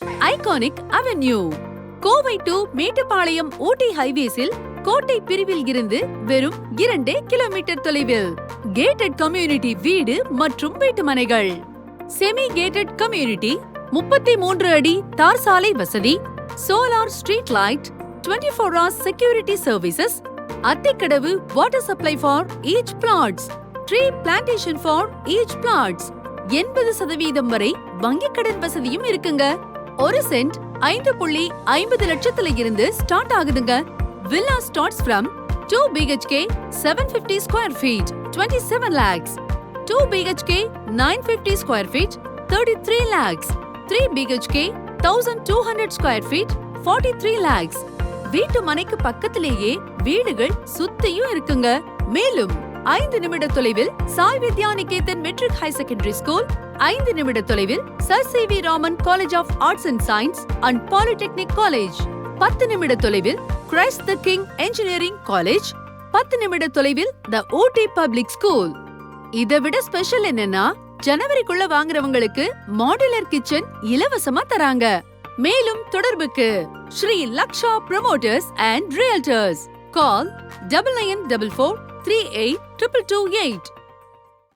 Iconic avenue Kovai to Mettupalayam Ooty ஹைவேஸில் கோட்டை பிரிவில் இருந்து வெறும் 2 கிலோமீட்டர் தொலைவில் கேட்டட் கம்யூனிட்டி வீடு மற்றும் வீட்டுமனைகள். செமி கேட்டட் கம்யூனிட்டி 33 அடி தார் சாலை வசதி, solar street light, 24 hours security services, Athikadavu water supply for each plots, tree plantation for each plots, 80% வரை வங்கிக் கடன் வசதியும் இருக்குங்க. ஒரு சென்ட் 5.50 லட்சத்துல இருந்து ஸ்டார்ட் ஆகுதுங்க. Villa starts from 2 BHK 750 square feet 27 lakhs, 2 BHK 950 square feet 33 lakhs, 3 BHK 1200 square feet 43 lakhs. வீட்டு மனைக்கு பக்கத்திலேயே வீடுகள் சுத்தியும் இருக்குங்க. மேலும் 5 நிமிட தொலைவில் Sai Vidya Niketan matric higher secondary school, 5 நிமிட தொலைவில் sir C V. Raman college of arts and science and polytechnic college, 10 நிமிட தொலைவில் Christ the king engineering college, 10 நிமிட தொலைவில் தி ஊட்டி பப்ளிக் ஸ்கூல். இதை விட ஸ்பெஷல் என்னன்னா, ஜனவரிக்குள்ள வாங்குறவங்களுக்கு மாடுலர் கிச்சன் இலவசமா தராங்க. மேலும் தொடர்புக்கு Sri Laksha promoters and realtors. Call 9944 38 22228.